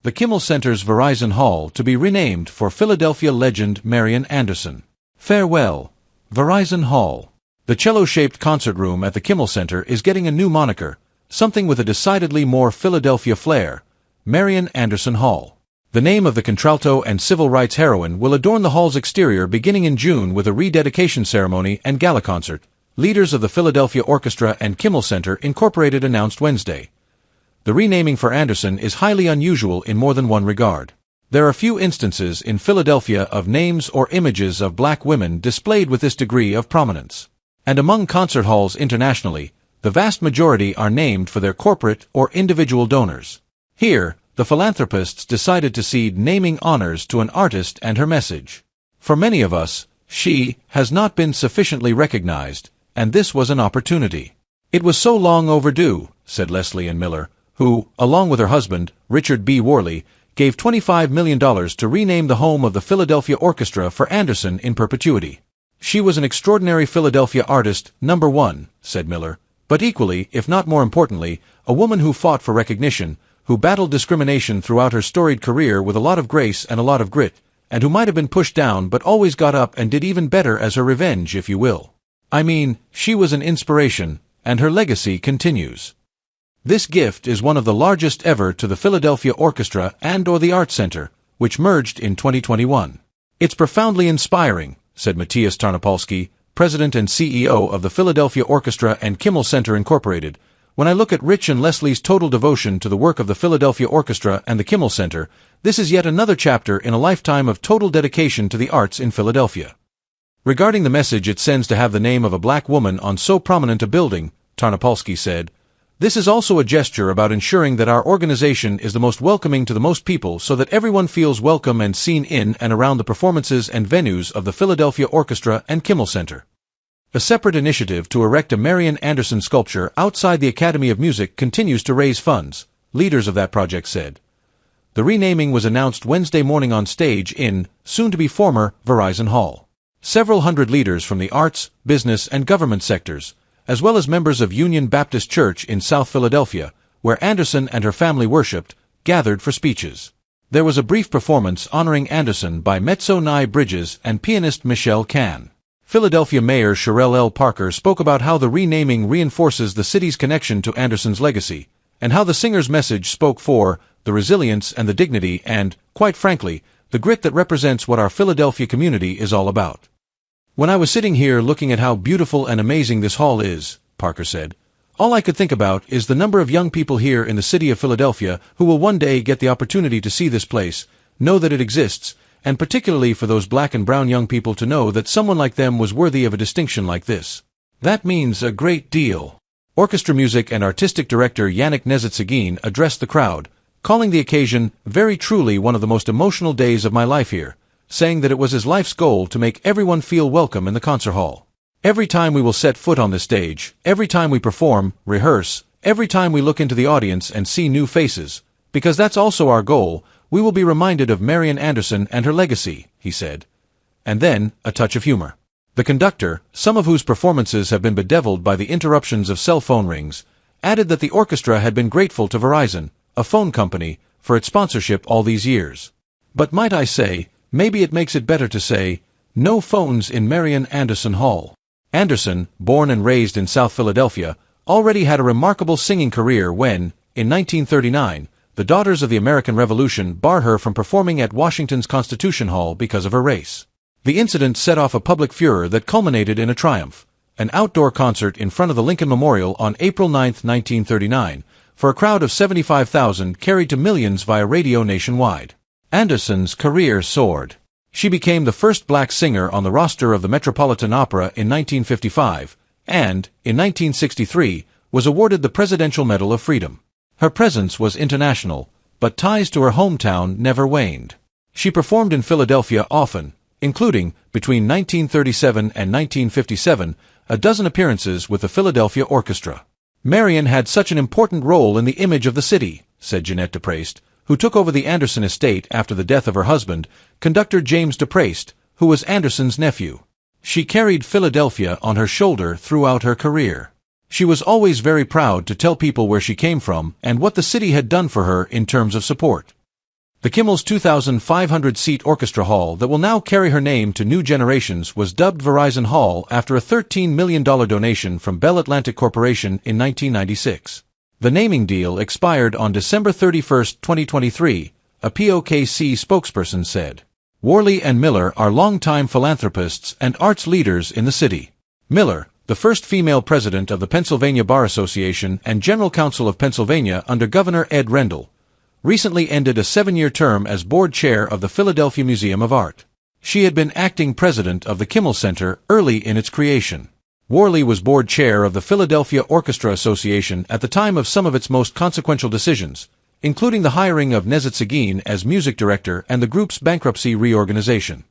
the Kimmel Center's Verizon Hall to be renamed for Philadelphia legend Marian Anderson. Farewell, Verizon Hall. The cello-shaped concert room at the Kimmel Center is getting a new moniker, something with a decidedly more Philadelphia flair, Marian Anderson Hall. The name of the contralto and civil rights heroine will adorn the hall's exterior beginning in June with a rededication ceremony and gala concert, leaders of the Philadelphia Orchestra and Kimmel Center Incorporated announced Wednesday. The renaming for Anderson is highly unusual in more than one regard. There are few instances in Philadelphia of names or images of black women displayed with this degree of prominence. And among concert halls internationally, the vast majority are named for their corporate or individual donors. Here, the philanthropists decided to cede naming honors to an artist and her message. For many of us, she has not been sufficiently recognized, and this was an opportunity. It was so long overdue, said Leslie Ann Miller, who, along with her husband, Richard B. Worley, gave $25 million to rename the home of the Philadelphia Orchestra for Anderson in perpetuity. She was an extraordinary Philadelphia artist, number one, said Miller, but equally, if not more importantly, a woman who fought for recognition, who battled discrimination throughout her storied career with a lot of grace and a lot of grit, and who might have been pushed down but always got up and did even better as her revenge, if you will. I mean, she was an inspiration, and her legacy continues. This gift is one of the largest ever to the Philadelphia Orchestra and/or the Arts Center, which merged in 2021. It's profoundly inspiring, said Matthias Tarnopolsky, president and CEO of the Philadelphia Orchestra and Kimmel Center Incorporated, when I look at Rich and Leslie's total devotion to the work of the Philadelphia Orchestra and the Kimmel Center. This is yet another chapter in a lifetime of total dedication to the arts in Philadelphia. Regarding the message it sends to have the name of a black woman on so prominent a building, Tarnopolsky said, this is also a gesture about ensuring that our organization is the most welcoming to the most people so that everyone feels welcome and seen in and around the performances and venues of the Philadelphia Orchestra and Kimmel Center. A separate initiative to erect a Marian Anderson sculpture outside the Academy of Music continues to raise funds, leaders of that project said. The renaming was announced Wednesday morning on stage in, soon-to-be former, Verizon Hall. Several hundred leaders from the arts, business, and government sectors, as well as members of Union Baptist Church in South Philadelphia, where Anderson and her family worshipped, gathered for speeches. There was a brief performance honoring Anderson by mezzo Nye Bridges and pianist Michelle Cann. Philadelphia Mayor Sherelle L. Parker spoke about how the renaming reinforces the city's connection to Anderson's legacy, and how the singer's message spoke for the resilience and the dignity and, quite frankly, the grit that represents what our Philadelphia community is all about. When I was sitting here looking at how beautiful and amazing this hall is, Parker said, all I could think about is the number of young people here in the city of Philadelphia who will one day get the opportunity to see this place, know that it exists, and particularly for those black and brown young people to know that someone like them was worthy of a distinction like this. That means a great deal. Orchestra music and artistic director Yannick Nezet-Seguin addressed the crowd, calling the occasion very truly one of the most emotional days of my life here, saying that it was his life's goal to make everyone feel welcome in the concert hall. Every time we will set foot on this stage, every time we perform, rehearse, every time we look into the audience and see new faces, because that's also our goal, we will be reminded of Marian Anderson and her legacy, he said. And then, a touch of humor. The conductor, some of whose performances have been bedeviled by the interruptions of cell phone rings, added that the orchestra had been grateful to Verizon, a phone company, for its sponsorship all these years. But might I say, maybe it makes it better to say, no phones in Marian Anderson Hall. Anderson, born and raised in South Philadelphia, already had a remarkable singing career when, in 1939, the Daughters of the American Revolution barred her from performing at Washington's Constitution Hall because of her race. The incident set off a public furor that culminated in a triumph, an outdoor concert in front of the Lincoln Memorial on April 9, 1939, for a crowd of 75,000 carried to millions via radio nationwide. Anderson's career soared. She became the first black singer on the roster of the Metropolitan Opera in 1955, and, in 1963, was awarded the Presidential Medal of Freedom. Her presence was international, but ties to her hometown never waned. She performed in Philadelphia often, including, between 1937 and 1957, a dozen appearances with the Philadelphia Orchestra. Marian had such an important role in the image of the city, said Jeanette DePraist, who took over the Anderson estate after the death of her husband, conductor James DePraist, who was Anderson's nephew. She carried Philadelphia on her shoulder throughout her career. She was always very proud to tell people where she came from and what the city had done for her in terms of support. The Kimmel's 2,500-seat orchestra hall that will now carry her name to new generations was dubbed Verizon Hall after a $13 million donation from Bell Atlantic Corporation in 1996. The naming deal expired on December 31, 2023, a POKC spokesperson said. Worley and Miller are longtime philanthropists and arts leaders in the city. Miller, the first female president of the Pennsylvania Bar Association and General Counsel of Pennsylvania under Governor Ed Rendell, recently ended a 7-year term as board chair of the Philadelphia Museum of Art. She had been acting president of the Kimmel Center early in its creation. Worley was board chair of the Philadelphia Orchestra Association at the time of some of its most consequential decisions, including the hiring of Nezat Seguin as music director and the group's bankruptcy reorganization.